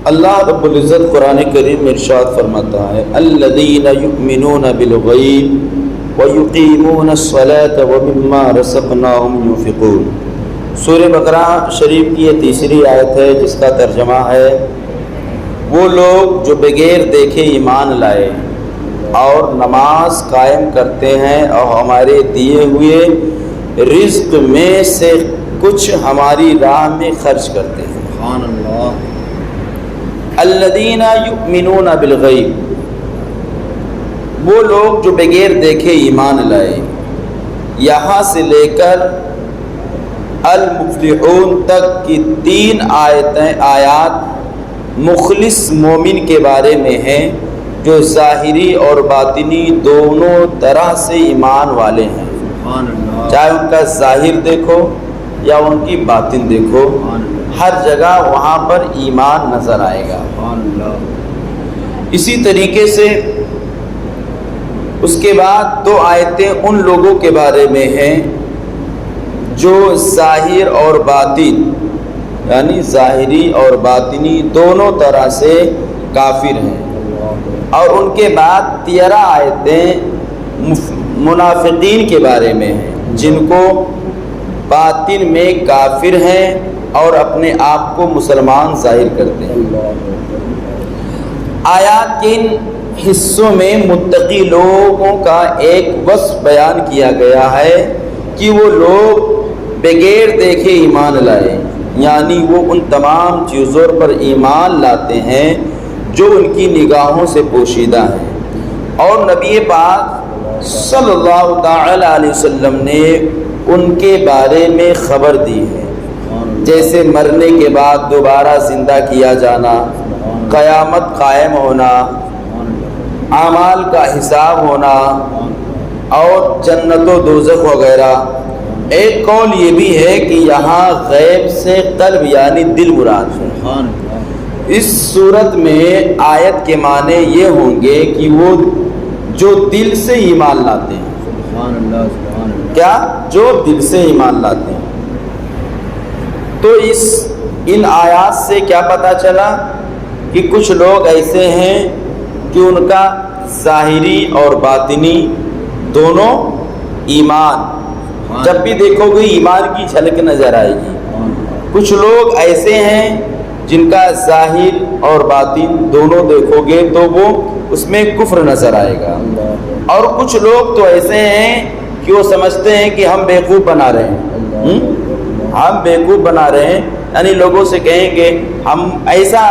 اللہ رب العزت قرآن کریم میں ارشاد فرماتا ہے الذین یؤمنون بالغیب ویقیمون الصلاة ومما رزقناہم ينفقون۔ سورہ بقرہ شریف کی یہ تیسری آیت ہے جس کا ترجمہ ہے وہ لوگ جو بغیر دیکھے ایمان لائے اور نماز قائم کرتے ہیں اور ہمارے دیے ہوئے رزق میں سے کچھ ہماری راہ میں خرچ کرتے ہیں۔ سبحان اللہ۔ الذین یؤمنون بالغیب، وہ لوگ جو بغیر دیکھے ایمان لائے۔ یہاں سے لے کر المفلحون تک کی 3 آیات مخلص مومن کے بارے میں ہیں جو ظاہری اور باطنی دونوں طرح سے ایمان والے ہیں۔ سبحان اللہ۔ چاہے ان کا ظاہر دیکھو یا ان کی باطن دیکھو، ہر جگہ وہاں پر ایمان نظر آئے گا۔ سبحان اللہ۔ اسی طریقے سے اس کے بعد 2 آیتیں ان لوگوں کے بارے میں ہیں جو ظاہر اور باطن یعنی ظاہری اور باطنی دونوں طرح سے کافر ہیں، اور ان کے بعد 13 آیتیں منافقین کے بارے میں ہیں جن کو باطن میں کافر ہیں اور اپنے آپ کو مسلمان ظاہر کرتے ہیں۔ آیات کے ان حصوں میں متقی لوگوں کا ایک وصف بیان کیا گیا ہے کہ وہ لوگ بغیر دیکھے ایمان لائے، یعنی وہ ان تمام چیزوں پر ایمان لاتے ہیں جو ان کی نگاہوں سے پوشیدہ ہیں، اور نبی پاک صلی اللہ تعالی علیہ وسلم نے ان کے بارے میں خبر دی ہے، جیسے مرنے کے بعد دوبارہ زندہ کیا جانا، قیامت قائم ہونا، اعمال کا حساب ہونا اور جنت و دوزخ وغیرہ۔ ایک قول یہ بھی ہے کہ یہاں غیب سے قلب یعنی دل مراد ہے۔ اس صورت میں آیت کے معنی یہ ہوں گے کہ وہ جو دل سے ایمان لاتے ہیں۔ سبحان اللہ، سبحان اللہ۔ کیا؟ جو دل سے ایمان لاتے ہیں۔ تو ان آیات سے کیا پتہ چلا کہ کچھ لوگ ایسے ہیں کہ ان کا ظاہری اور باطنی دونوں ایمان، جب بھی دیکھو گے ایمان کی جھلک نظر آئے گی۔ کچھ لوگ ایسے ہیں جن کا ظاہر اور باطن دونوں دیکھو گے تو وہ اس میں کفر نظر آئے گا، اور کچھ لوگ تو ایسے ہیں کہ وہ سمجھتے ہیں کہ ہم بیوقوف بنا رہے ہیں، ہم بیوقوف بنا رہے ہیں، یعنی لوگوں سے کہیں گے ہم ایسا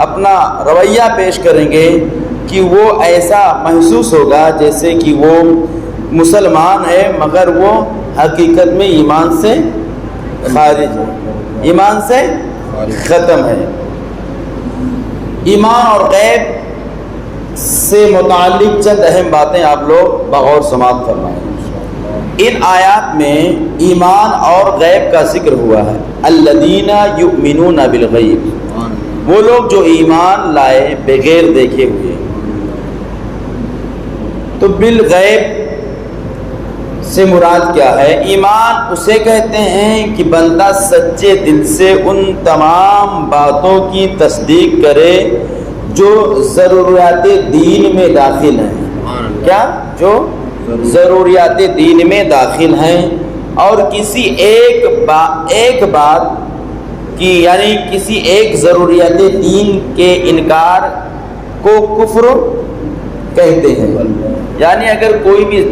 اپنا رویہ پیش کریں گے کہ وہ ایسا محسوس ہوگا جیسے کہ وہ مسلمان ہے مگر وہ حقیقت میں ایمان سے خارج ہے، ایمان سے ختم ہے۔ ایمان اور غیب سے متعلق چند اہم باتیں آپ لوگ بغور سماعت فرمائیں۔ ان آیات میں ایمان اور غیب کا ذکر ہوا ہے۔ الذین یؤمنون بالغیب، وہ لوگ جو ایمان لائے بغیر دیکھے ہوئے۔ تو بالغیب سے مراد کیا ہے؟ ایمان اسے کہتے ہیں کہ بندہ سچے دل سے ان تمام باتوں کی تصدیق کرے جو ضروریات دین میں داخل ہیں۔ کیا؟ جو ضروریات دین میں داخل ہیں، اور کسی ایک بات کی یعنی کسی ایک ضروریات دین کے انکار کو کفر کہتے ہیں۔ یعنی اگر کوئی بھی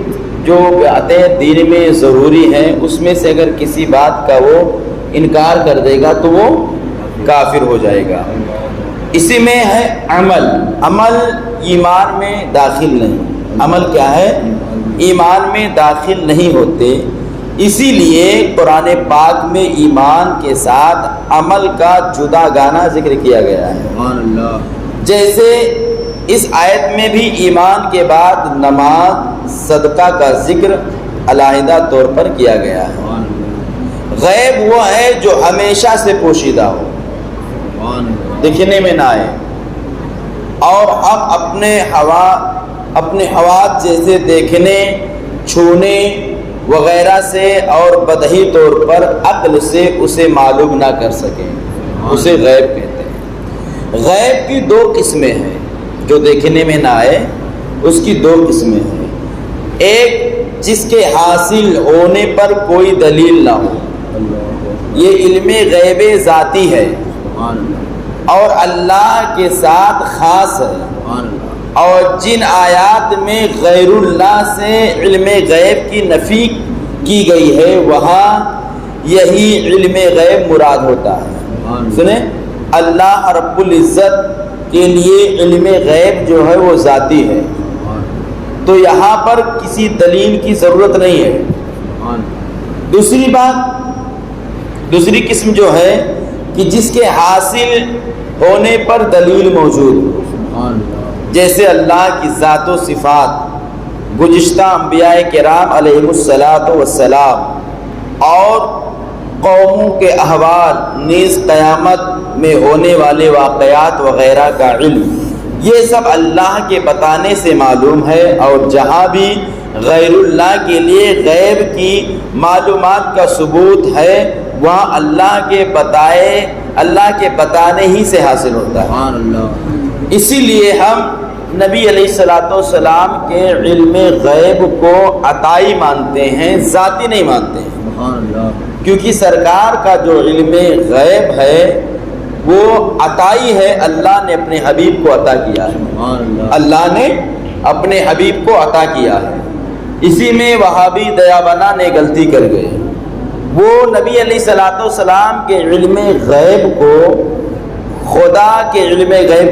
جو باتیں دین میں ضروری ہیں اس میں سے اگر کسی بات کا وہ انکار کر دے گا تو وہ کافر ہو جائے گا۔ اسی میں ہے عمل، عمل ایمان میں داخل نہیں۔ عمل کیا ہے؟ ایمان میں داخل نہیں ہوتے، اسی لیے قرآن پاک میں ایمان کے ساتھ عمل کا جدا گانا ذکر کیا گیا ہے۔ سبحان اللہ۔ جیسے اس آیت میں بھی ایمان کے بعد نماز، صدقہ کا ذکر علیحدہ طور پر کیا گیا ہے۔ غیب وہ ہے جو ہمیشہ سے پوشیدہ ہو، دکھنے میں نہ آئے، اور ہم اپنے حواس جیسے دیکھنے، چھونے وغیرہ سے اور بدہی طور پر عقل سے اسے معلوم نہ کر سکیں، اسے غیب کہتے ہیں۔ غیب کی دو قسمیں ہیں، جو دیکھنے میں نہ آئے اس کی دو قسمیں ہیں۔ ایک جس کے حاصل ہونے پر کوئی دلیل نہ ہو، یہ علم غیب ذاتی ہے اور اللہ کے ساتھ خاص ہے، اور جن آیات میں غیر اللہ سے علم غیب کی نفی کی گئی ہے وہاں یہی علم غیب مراد ہوتا ہے۔ سنیں، اللہ رب العزت کے لیے علم غیب جو ہے وہ ذاتی ہے، تو یہاں پر کسی دلیل کی ضرورت نہیں ہے۔ دوسری بات، دوسری قسم جو ہے کہ جس کے حاصل ہونے پر دلیل موجود ہو، جیسے اللہ کی ذات و صفات گزشتہ انبیاء کرام علیہم الصلاۃ والسلام اور قوموں کے احوال نیز قیامت میں ہونے والے واقعات وغیرہ کا علم، یہ سب اللہ کے بتانے سے معلوم ہے، اور جہاں بھی غیر اللہ کے لیے غیب کی معلومات کا ثبوت ہے وہاں اللہ کے بتانے ہی سے حاصل ہوتا ہے۔ اسی لیے ہم نبی علیہ الصلوۃ والسلام کے علم غیب کو عطائی مانتے ہیں، ذاتی نہیں مانتے ہیں، کیونکہ سرکار کا جو علم غیب ہے وہ عطائی ہے، اللہ نے اپنے حبیب کو عطا کیا ہے، اللہ نے اپنے حبیب کو عطا کیا ہے۔ اسی میں وہابی دیابنا نے غلطی کر گئے، وہ نبی علیہ الصلوۃ والسلام کے علم غیب کو خدا کے علم غیب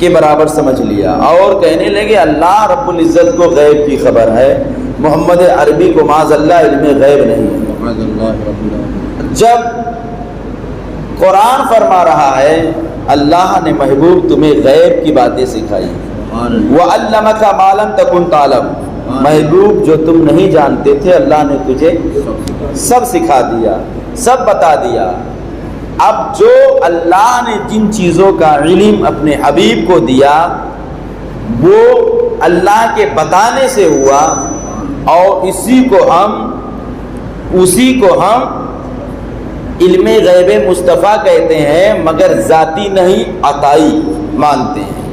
کے برابر سمجھ لیا اور کہنے لگے اللہ رب العزت کو غیب کی خبر ہے، محمد عربی کو معاذ اللہ علم غیب نہیں ہے۔ جب قرآن فرما رہا ہے اللہ نے محبوب تمہیں غیب کی باتیں سکھائی، وَعَلَّمَكَ مَا لَمْ تَكُنْ تَعْلَمُ، محبوب جو تم نہیں جانتے تھے اللہ نے تجھے سب سکھا دیا، سب بتا دیا۔ اب جو اللہ نے جن چیزوں کا علم اپنے حبیب کو دیا وہ اللہ کے بتانے سے ہوا، اور اسی کو ہم علم غیب مصطفیٰ کہتے ہیں، مگر ذاتی نہیں عطائی مانتے ہیں۔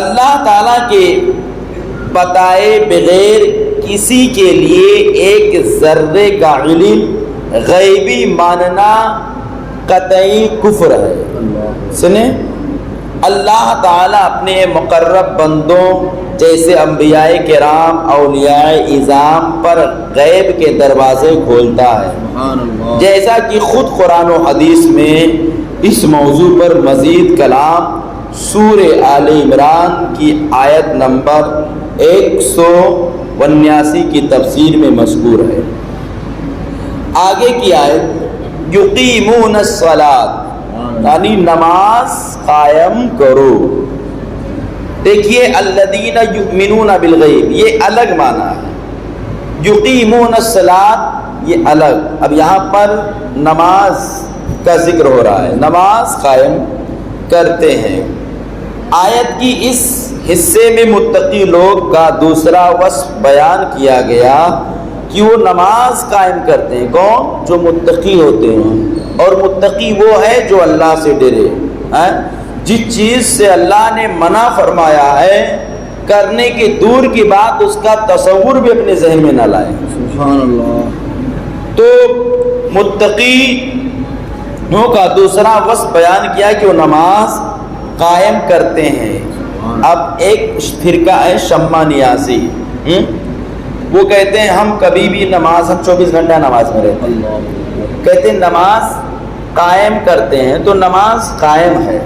اللہ تعالیٰ کے بتائے بغیر کسی کے لیے ایک ذرے کا علم غیبی ماننا قطعی کفر ہے۔ سنیں، اللہ تعالیٰ اپنے مقرب بندوں جیسے انبیاء کرام اولیاء اعظام پر غیب کے دروازے کھولتا ہے، جیسا کہ خود قرآن و حدیث میں اس موضوع پر مزید کلام سورہ آل عمران کی آیت نمبر 179 کی تفسیر میں مذکور ہے۔ آگے کی آیت یقیمون الصلاۃ، یعنی نماز قائم کرو۔ دیکھیے الذین یؤمنون بالغیب یہ الگ معنی ہے، یقیمون الصلاۃ یہ الگ۔ اب یہاں پر نماز کا ذکر ہو رہا ہے، نماز قائم کرتے ہیں۔ آیت کی اس حصے میں متقی لوگ کا دوسرا وصف بیان کیا گیا کہ وہ نماز قائم کرتے ہیں۔ کون؟ جو متقی ہوتے ہیں، اور متقی وہ ہے جو اللہ سے ڈرے، جس چیز سے اللہ نے منع فرمایا ہے کرنے کی دور کی بات اس کا تصور بھی اپنے ذہن میں نہ لائے۔ سبحان اللہ۔ تو متقیوں کا دوسرا وصف بیان کیا کہ وہ نماز قائم کرتے ہیں۔ اب ایک فرقہ ہے شمع نیازی، وہ کہتے ہیں ہم کبھی بھی نماز، ہم 24 گھنٹہ نماز میں رہتے ہیں، کہتے ہیں نماز قائم کرتے ہیں، تو نماز قائم ہے۔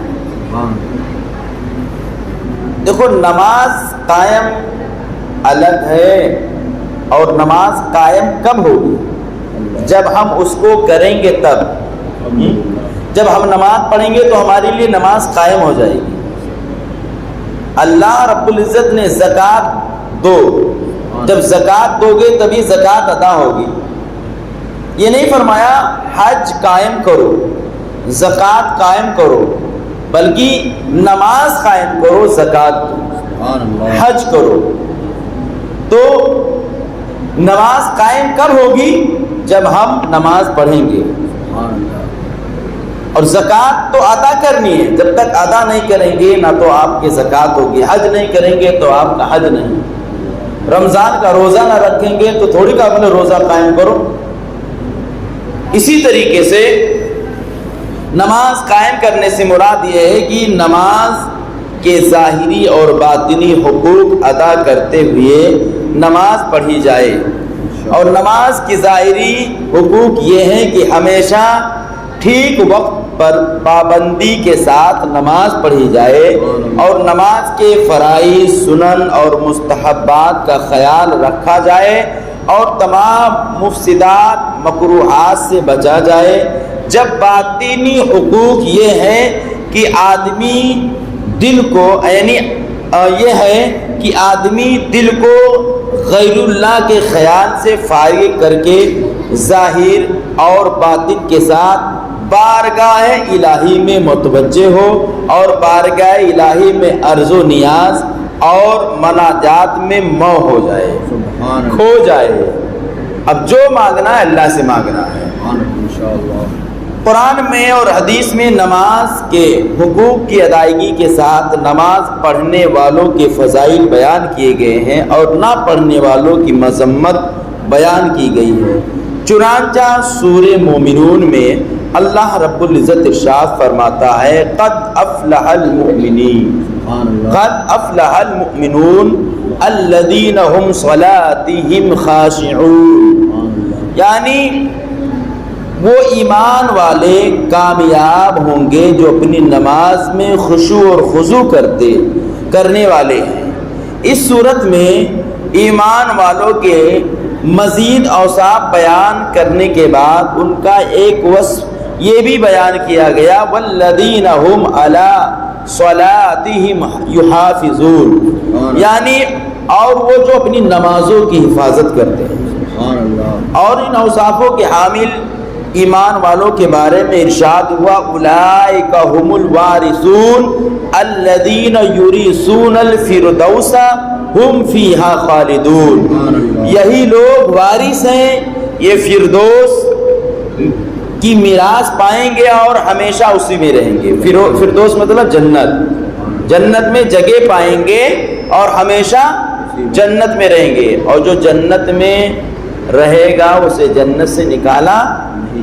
دیکھو نماز قائم الگ ہے، اور نماز قائم کب ہوگی؟ جب ہم اس کو کریں گے تب۔ جب ہم نماز پڑھیں گے تو ہمارے لیے نماز قائم ہو جائے گی۔ اللہ رب العزت نے زکوٰۃ دو، جب زکوٰۃ دو گے تبھی زکوٰۃ ادا ہوگی۔ یہ نہیں فرمایا حج قائم کرو، زکوٰۃ قائم کرو، بلکہ نماز قائم کرو، زکوٰۃ دو، حج کرو۔ تو نماز قائم کب ہوگی؟ جب ہم نماز پڑھیں گے۔ اور زکوٰۃ تو ادا کرنی ہے، جب تک ادا نہیں کریں گے نہ تو آپ کی زکوٰۃ ہوگی، حج نہیں کریں گے تو آپ کا حج نہیں، رمضان کا روزہ نہ رکھیں گے تو تھوڑی کا اپنے روزہ قائم کرو۔ اسی طریقے سے نماز قائم کرنے سے مراد یہ ہے کہ نماز کے ظاہری اور باطنی حقوق ادا کرتے ہوئے نماز پڑھی جائے، اور نماز کی ظاہری حقوق یہ ہیں کہ ہمیشہ ٹھیک وقت پر پابندی کے ساتھ نماز پڑھی جائے، اور نماز کے فرائض، سنن اور مستحبات کا خیال رکھا جائے، اور تمام مفسدات، مکروہات سے بچا جائے۔ جب باطنی حقوق یہ ہے کہ آدمی دل کو، یعنی یہ ہے کہ آدمی دل کو غیر اللہ کے خیال سے فارغ کر کے ظاہر اور باطن کے ساتھ بارگاہ الہی میں متوجہ ہو، اور بارگاہ الہی میں عرض و نیاز اور مناجات میں مو ہو جائے، کھو جائے۔ اب جو مانگنا ہے اللہ سے مانگنا ہے۔ قرآن میں اور حدیث میں نماز کے حقوق کی ادائیگی کے ساتھ نماز پڑھنے والوں کے فضائل بیان کیے گئے ہیں، اور نہ پڑھنے والوں کی مذمت بیان کی گئی ہے۔ چنانچہ سورہ مومنون میں اللہ رب العزت ارشاد فرماتا ہے، قد افلح المؤمنین، قد افلح المؤمنون الذین هم صلاتهم خاشعون، یعنی وہ ایمان والے کامیاب ہوں گے جو اپنی نماز میں خشوع اور خضوع کرنے والے ہیں۔ اس صورت میں ایمان والوں کے مزید اوصاف بیان کرنے کے بعد ان کا ایک وصف یہ بھی بیان کیا گیا، والذین هم علی صلاتہم یحافظون، یعنی اور وہ جو اپنی نمازوں کی حفاظت کرتے ہیں۔ اور ان اوصافوں کے حامل ایمان والوں کے بارے میں ارشاد ہوا، اولئک هم الوارثون الذین یورثون الفردوس ہم فیہا خالدون، یہی لوگ وارث ہیں، یہ فردوس کی میراث پائیں گے اور ہمیشہ اسی میں رہیں گے۔ فردوس مطلب جنت، جنت میں جگہ پائیں گے اور ہمیشہ جنت میں رہیں گے، اور جو جنت میں رہے گا اسے جنت سے نکالا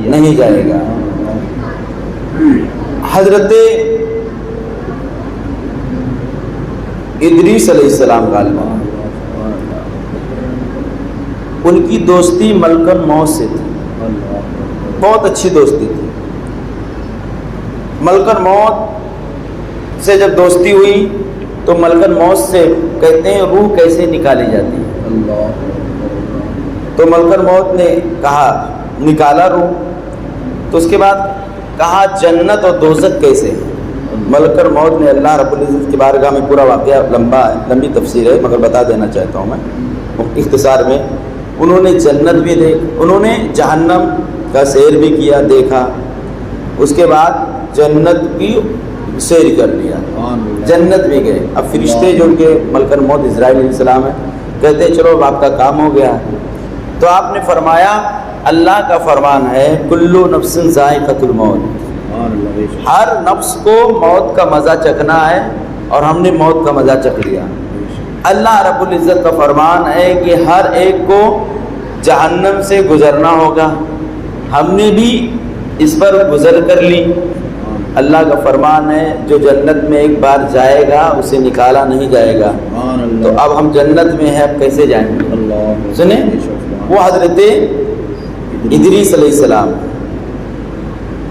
نہیں جائے گا۔ حضرت ادریس علیہ السلام غالبا، ان کی دوستی ملک الموت سے تھی، بہت اچھی دوستی تھی۔ ملک الموت سے جب دوستی ہوئی تو ملک الموت سے کہتے ہیں روح کیسے نکالی جاتی ہے، تو ملک الموت نے کہا نکالا روح، تو اس کے بعد کہا جنت اور دوزخ کیسے؟ ملک الموت نے اللہ رب العزت کی بارگاہ میں، پورا واقعہ لمبی تفسیر ہے مگر بتا دینا چاہتا ہوں میں اختصار میں، انہوں نے جنت بھی انہوں نے جہنم کا سیر بھی کیا، دیکھا، اس کے بعد جنت کی سیر کر لیا، جنت بھی گئے۔ اب فرشتے جو ان کے ملک الموت اسرائیل علیہ السلام ہیں کہتے ہیں چلو اب آپ کا کام ہو گیا، تو آپ نے فرمایا اللہ کا فرمان ہے کلو نفس ذائقۃ الموت، ہر نفس کو موت کا مزہ چکھنا ہے، اور ہم نے موت کا مزہ چکھ لیا۔ اللہ رب العزت کا فرمان ہے کہ ہر ایک کو جہنم سے گزرنا ہوگا، ہم نے بھی اس پر گزر کر لی۔ اللہ کا فرمان ہے جو جنت میں ایک بار جائے گا اسے نکالا نہیں جائے گا، تو اب ہم جنت میں ہیں، اب کیسے جائیں گے؟ سنیں، وہ حضرت ادریس علیہ السلام،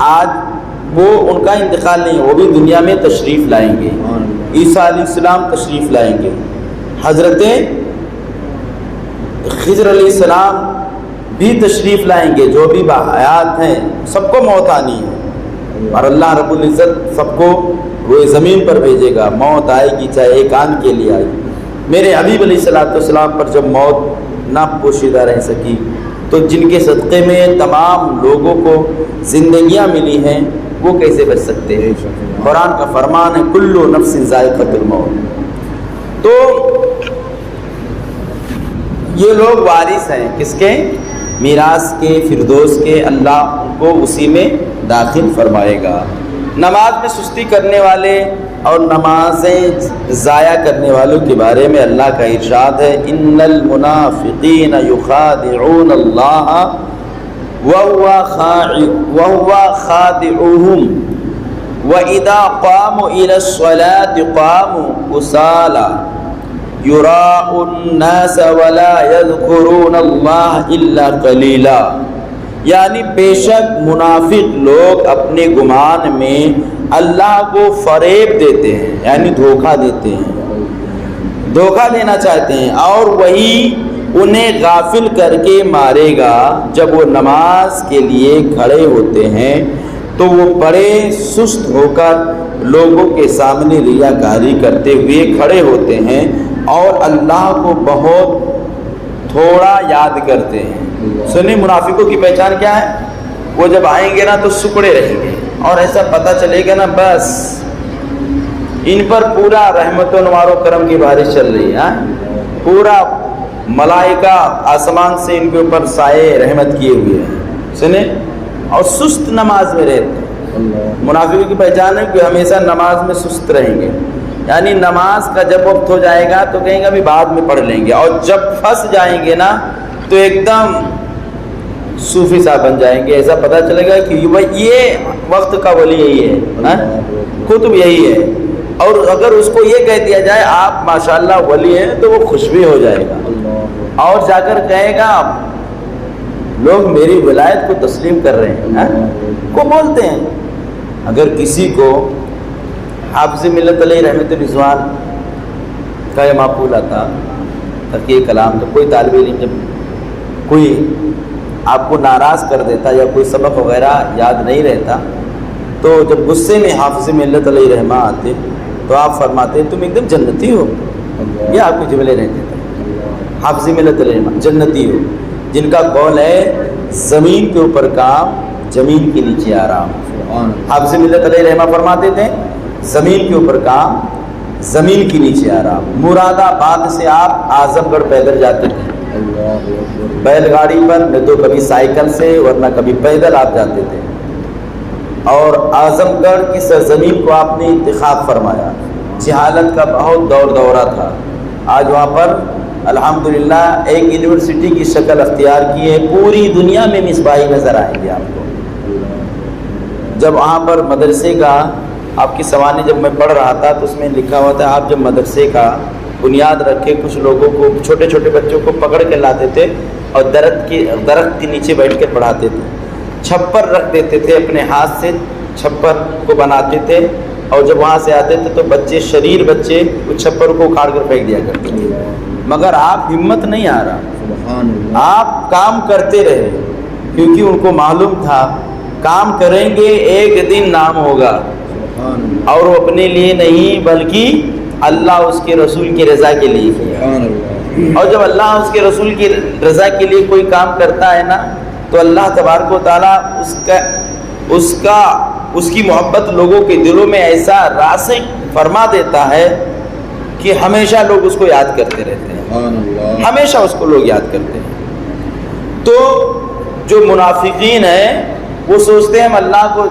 آج وہ ان کا انتقال نہیں، وہ بھی دنیا میں تشریف لائیں گے، عیسیٰ علیہ السلام تشریف لائیں گے، حضرت خضر علیہ السلام بھی تشریف لائیں گے، جو بھی باحیات ہیں سب کو موت آنی ہے، اور اللہ رب العزت سب کو روئے زمین پر بھیجے گا، موت آئے گی چاہے ایک آن کے لیے آئے۔ میرے حبیب علیہ السلام پر جب موت نہ پوشیدہ رہ سکی تو جن کے صدقے میں تمام لوگوں کو زندگیاں ملی ہیں وہ کیسے بچ سکتے ہیں؟ قرآن کا فرمان ہے کلو نفس ذائقۃ الموت۔ تو یہ لوگ وارث ہیں کس کے؟ میراث کے، فردوس کے، اللہ ان کو اسی میں داخل فرمائے گا۔ نماز میں سستی کرنے والے اور نمازیں ضائع کرنے والوں کے بارے میں اللہ کا ارشاد ہے، ان المنافقین یخادعون اللہ وهو خادعهم وَإِذَا قَامُوا إِلَى الصَّلَاةِ قَامُوا كُسَالَى يُرَاءُونَ النَّاسَ وَلَا يَذْكُرُونَ اللَّهَ إِلَّا قَلِيلًا، یعنی بے شک منافق لوگ اپنے گمان میں اللہ کو فریب دیتے ہیں، یعنی دھوکہ دیتے ہیں، دھوکہ دینا چاہتے ہیں، اور وہی انہیں غافل کر کے مارے گا۔ جب وہ نماز کے لیے کھڑے ہوتے ہیں تو وہ بڑے سست ہو کر لوگوں کے سامنے ریاکاری کرتے ہوئے کھڑے ہوتے ہیں اور اللہ کو بہت تھوڑا یاد کرتے ہیں۔ سنیں منافقوں کی پہچان کیا ہے؟ وہ جب آئیں گے نا تو سکڑے رہیں گے، اور ایسا پتہ چلے گا نا بس ان پر پورا رحمت و نوار و کرم کی بارش چل رہی ہے، پورا ملائکہ آسمان سے ان کے اوپر سائے رحمت کیے ہوئے ہیں۔ سنیں، اور سست نماز میں رہتے ہیں۔ منافقوں کی پہچان ہے کہ ہمیشہ نماز میں سست رہیں گے، یعنی نماز کا جب وقت ہو جائے گا تو کہیں گے ابھی بعد میں پڑھ لیں گے، اور جب پھنس جائیں گے نا تو ایک دم صوفی صاحب بن جائیں گے۔ ایسا پتہ چلے گا کہ یہ وقت کا ولی یہی ہے، قطب یہی ہے، اور اگر اس کو یہ کہہ دیا جائے آپ ماشاءاللہ ولی ہیں تو وہ خوش بھی ہو جائے گا، اور جا کر کہے گا لوگ میری ولایت کو تسلیم کر رہے ہیں، کو بولتے ہیں۔ اگر کسی کو حافظ ملت علیہ رحمت رضوان کا یہ معقول آتا ترقی کلام، تو کوئی طالب علم جب کوئی آپ کو ناراض کر دیتا یا کوئی سبق وغیرہ یاد نہیں رہتا تو جب غصے میں حافظ ملت علیہ رحمہ آتے تو آپ فرماتے تم ایک دم جنتی ہو، یہ آپ کے جملے رہتے تھے۔ حافظ ملت علیہ رحمہ جنتی ہو، جن کا قول ہے زمین کے اوپر کام زمین کے نیچے آرام۔ حافظ ملت علیہ رحمہ فرماتے تھے زمین کے اوپر کام زمین کے نیچے آرام۔ مراد آباد سے آپ اعظم گڑھ پیدل جاتے تھے، بیل گاڑی پر، نہ تو کبھی سائیکل سے ورنہ کبھی پیدل آپ جاتے تھے، اور اعظم گڑھ کی سرزمین کو آپ نے انتخاب فرمایا۔ جہالت کا بہت دورہ تھا، آج وہاں پر الحمدللہ ایک یونیورسٹی کی شکل اختیار کی ہے، پوری دنیا میں مصباحی نظر آئیں گے آپ کو۔ جب وہاں پر مدرسے کا آپ کی سوانی جب میں پڑھ رہا تھا تو اس میں لکھا ہوا تھا آپ جب مدرسے کا بنیاد رکھے کچھ لوگوں کو، چھوٹے چھوٹے بچوں کو پکڑ کے لاتے تھے اور درخت کے نیچے بیٹھ کے پڑھاتے تھے، چھپر رکھ دیتے تھے، اپنے ہاتھ سے چھپر کو بناتے تھے، اور جب وہاں سے آتے تھے تو بچے، شریر بچے اس چھپر کو اکھاڑ کر پھینک دیا کرتے تھے، مگر آپ ہمت نہیں آ رہا، آپ کام کرتے رہے، کیونکہ ان کو معلوم تھا کام کریں گے ایک دن نام ہوگا، اور وہ اپنے لیے نہیں بلکہ اللہ اس کے رسول کی رضا کے لیے کیا۔ اور جب اللہ اس کے رسول کی رضا کے لیے کوئی کام کرتا ہے نا تو اللہ تبارک و تعالیٰ اس کی محبت لوگوں کے دلوں میں ایسا راسخ فرما دیتا ہے کہ ہمیشہ لوگ اس کو یاد کرتے رہتے ہیں، ہمیشہ اس کو لوگ یاد کرتے ہیں۔ تو جو منافقین ہیں وہ سوچتے ہیں ہم اللہ کو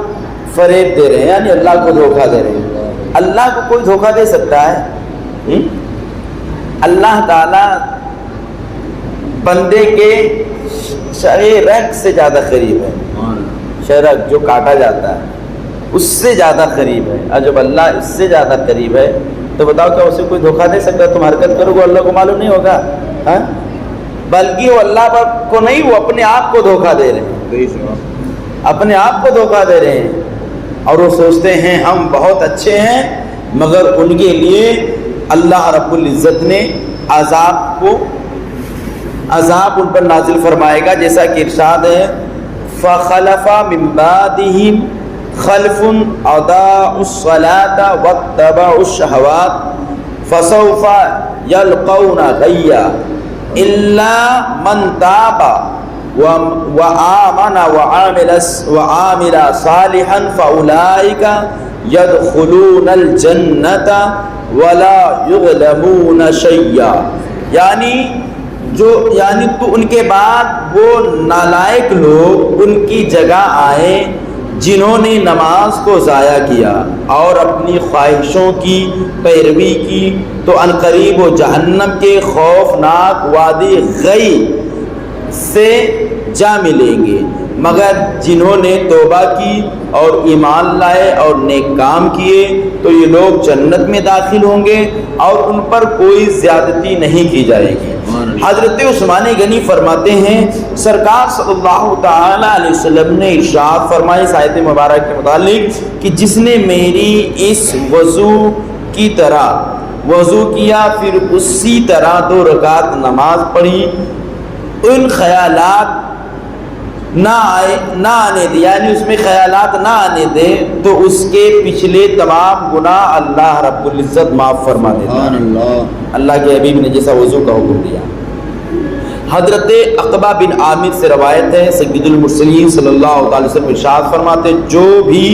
فریب دے رہے ہیں، یعنی اللہ کو دھوکہ دے رہے ہیں۔ اللہ کو کوئی دھوکہ دے سکتا ہے؟ اللہ تعالیٰ بندے کے شرک سے زیادہ قریب ہے، شرک جو کاٹا جاتا ہے اس سے زیادہ قریب ہے، اور جب اللہ اس سے زیادہ قریب ہے تو بتاؤ کیا اسے کوئی دھوکہ دے سکتا ہے؟ تم حرکت کرو گے اللہ کو معلوم نہیں ہوگا، بلکہ وہ اللہ کو نہیں، وہ اپنے آپ کو دھوکہ دے رہے ہیں، اپنے آپ کو دھوکہ دے رہے ہیں، اور وہ سوچتے ہیں ہم بہت اچھے ہیں، مگر ان کے لیے اللہ رب العزت نے عذاب ان پر نازل فرمائے گا، جیسا کہ ارشاد ہے فَخَلَفَ مِن بَعْدِهِمْ خَلْفٌ أَضَاعُوا الصَّلَاةَ وَاتَّبَعُوا الشَّهَوَاتِ فَسَوْفَ يَلْقَوْنَ غَيًّا إِلَّا مَنْ تَابَ وَآمَنَ وَعَمِلَ صَالِحًا فَأُولَئِكَ يَدْخُلُونَ الْجَنَّةَ وَلَا يُظْلَمُونَ شَيْئًا، یعنی تو ان کے بعد وہ نالائق لوگ ان کی جگہ آئیں جنہوں نے نماز کو ضائع کیا اور اپنی خواہشوں کی پیروی کی تو عنقریب وہ جہنم کے خوفناک وادی غی سے جا ملیں گے، مگر جنہوں نے توبہ کی اور ایمان لائے اور نیک کام کیے تو یہ لوگ جنت میں داخل ہوں گے اور ان پر کوئی زیادتی نہیں کی جائے گی۔ حضرت عثمان غنی فرماتے ہیں سرکار صلی اللہ تعالی علیہ وسلم نے ارشاد فرمائے اس آیت مبارک کے متعلق کہ جس نے میری اس وضو کی طرح وضو کیا پھر اسی طرح 2 رکعت نماز پڑھی، ان خیالات نہ آنے دے، یعنی اس میں خیالات نہ آنے دے تو اس کے پچھلے تمام گناہ اللہ رب العزت معاف فرما دیتا ہے۔ اللہ کے حبیب نے جیسا وضو کا حکم دیا۔ حضرت عقبہ بن عامر سے روایت ہے سید المرسلین صلی اللہ علیہ وسلم ارشاد فرماتے جو بھی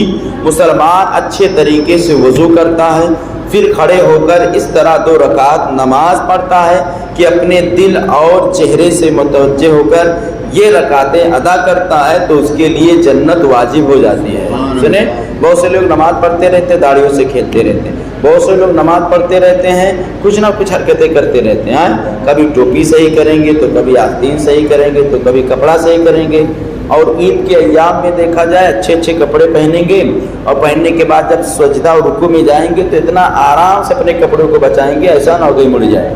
مسلمان اچھے طریقے سے وضو کرتا ہے پھر کھڑے ہو کر اس طرح 2 رکعت نماز پڑھتا ہے کہ اپنے دل اور چہرے سے متوجہ ہو کر یہ رکعتیں ادا کرتا ہے تو اس کے لیے جنت واجب ہو جاتی ہے۔ سنیں، بہت سے لوگ نماز پڑھتے رہتے ہیں، داڑھیوں سے کھیلتے رہتے ہیں، بہت سے لوگ نماز پڑھتے رہتے ہیں، کچھ نہ کچھ حرکتیں کرتے رہتے ہیں، کبھی ٹوپی صحیح کریں گے تو کبھی آستین صحیح کریں گے تو کبھی کپڑا صحیح کریں گے، اور عید کے ایام میں دیکھا جائے اچھے اچھے کپڑے پہنیں گے اور پہننے کے بعد جب سجدہ اور رکوع میں جائیں گے تو اتنا آرام سے اپنے کپڑوں کو بچائیں گے ایسا نہ ہو گئی مڑ جائے۔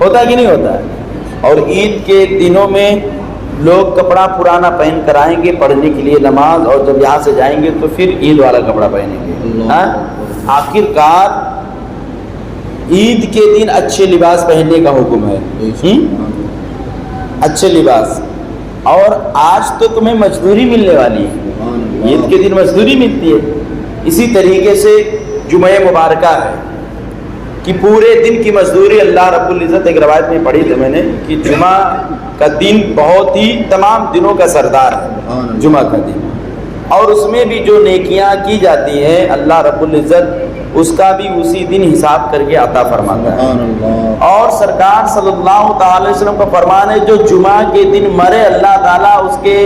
ہوتا کہ نہیں ہوتا ہے؟ اور عید کے دنوں میں لوگ کپڑا پرانا پہن کر آئیں گے پڑھنے کے لیے نماز، اور جب یہاں سے جائیں گے تو پھر عید والا کپڑا پہنیں گے۔ آخر کار عید کے دن اچھے لباس پہننے کا حکم ہے، اچھے لباس، اور آج تو تمہیں مزدوری ملنے والی ہے، عید کے دن مزدوری ملتی ہے۔ اسی طریقے سے جمعہ مبارکہ ہے کہ پورے دن کی مزدوری اللہ رب العزت، ایک روایت میں پڑھی تھی میں نے کہ جمعہ کا دن بہت ہی تمام دنوں کا سردار ہے، جمعہ کا دن، اور اس میں بھی جو نیکیاں کی جاتی ہیں اللہ رب العزت اس کا بھی اسی دن حساب کر کے عطا فرماتا ہے۔ اور سرکار صلی اللہ تعالی علیہ وسلم کا فرمان ہے جو جمعہ کے دن مرے اللہ تعالیٰ اس کے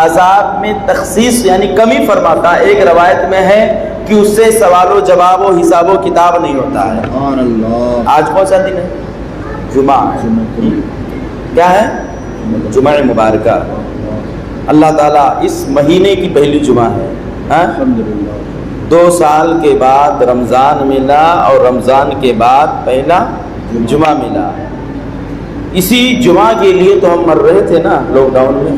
عذاب میں تخصیص یعنی کمی فرماتا ہے۔ ایک روایت میں ہے کہ اس سے سوال و جواب و حساب و کتاب نہیں ہوتا ہے۔ آج کون سا دن ہے؟ جمعہ ہے۔ کیا ہے؟ جمعہ مبارکہ۔ اللہ تعالیٰ اس مہینے کی پہلی جمعہ ہے، 2 سال کے بعد رمضان ملا اور رمضان کے بعد پہلا جمعہ ملا۔ اسی جمعہ کے لیے تو ہم مر رہے تھے نا لاک ڈاؤن میں،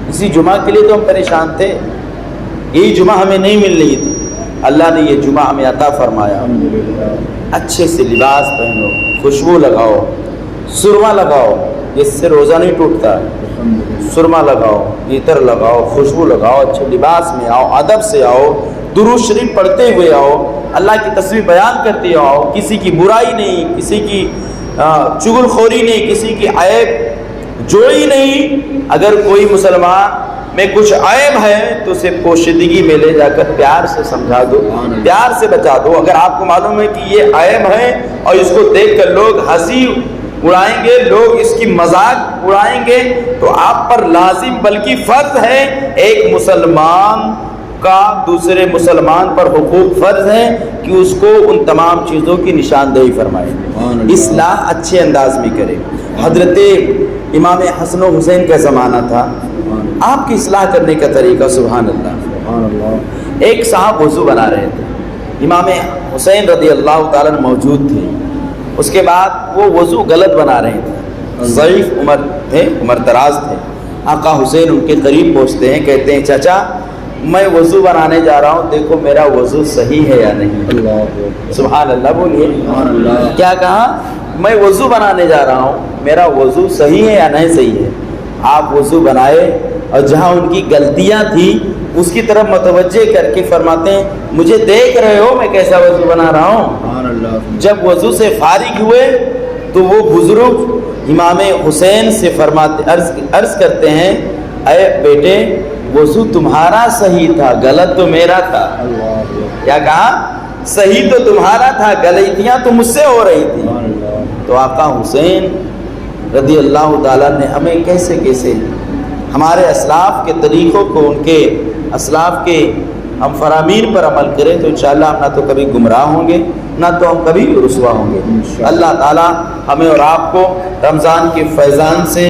اسی جمعہ کے لیے تو ہم پریشان تھے، یہی جمعہ ہمیں نہیں مل رہی تھی، اللہ نے یہ جمعہ ہمیں عطا فرمایا۔ اچھے سے لباس پہنو، خوشبو لگاؤ، سرما لگاؤ، جس سے روزہ نہیں ٹوٹتا ہے، سرما لگاؤ، عطر لگاؤ، خوشبو لگاؤ، اچھے لباس میں آؤ، ادب سے آؤ، درود شریف پڑھتے ہوئے آؤ، اللہ کی تصویر بیان کرتے آؤ، کسی کی برائی نہیں، کسی کی چغل خوری نہیں، کسی کی عیب جوڑی نہیں۔ اگر کوئی مسلمان میں کچھ عیب ہے تو اسے پوشیدگی میں لے جا کر پیار سے سمجھا دو، پیار سے بچا دو۔ اگر آپ کو معلوم ہے کہ یہ عیب ہے اور اس کو دیکھ کر لوگ ہنسی اڑائیں گے، لوگ اس کی مذاق اڑائیں گے، تو آپ پر لازم بلکہ فرض ہے، ایک مسلمان کا دوسرے مسلمان پر حقوق فرض ہے کہ اس کو ان تمام چیزوں کی نشاندہی فرمائے، اصلاح اچھے انداز میں کرے۔ حضرت امام حسن و حسین کا زمانہ تھا، آپ کی اصلاح کرنے کا طریقہ سبحان اللہ۔ ایک صاحب وضو بنا رہے تھے، امام حسین رضی اللہ تعالیٰ موجود تھے، اس کے بعد وہ وضو غلط بنا رہے تھے، ضعیف عمر تھے، عمر دراز تھے۔ آقا حسین ان کے قریب پہنچتے ہیں، کہتے ہیں چچا میں وضو بنانے جا رہا ہوں، دیکھو میرا وضو صحیح ہے یا نہیں۔ سبحان اللہ بولیے، کیا کہا؟ میں وضو بنانے جا رہا ہوں، میرا وضو صحیح ہے یا نہیں صحیح ہے۔ آپ وضو بنائے اور جہاں ان کی غلطیاں تھیں اس کی طرف متوجہ کر کے فرماتے ہیں مجھے دیکھ رہے ہو میں کیسا وضو بنا رہا ہوں۔ جب وضو سے فارغ ہوئے تو وہ بزرگ امام حسین سے فرماتے عرض کرتے ہیں اے بیٹے وضو تمہارا صحیح تھا، غلط تو میرا تھا۔ کیا کہا؟ صحیح تو تمہارا تھا، غلطیاں تو مجھ سے ہو رہی تھی۔ تو آقا حسین رضی اللہ تعالیٰ نے ہمیں کیسے کیسے ہمارے اسلاف کے طریقوں کو، ان کے اسلاف کے ہم فرامین پر عمل کریں تو انشاءاللہ ہم نہ تو کبھی گمراہ ہوں گے نہ تو ہم کبھی رسوا ہوں گے۔ اللہ تعالی ہمیں اور آپ کو رمضان کے فیضان سے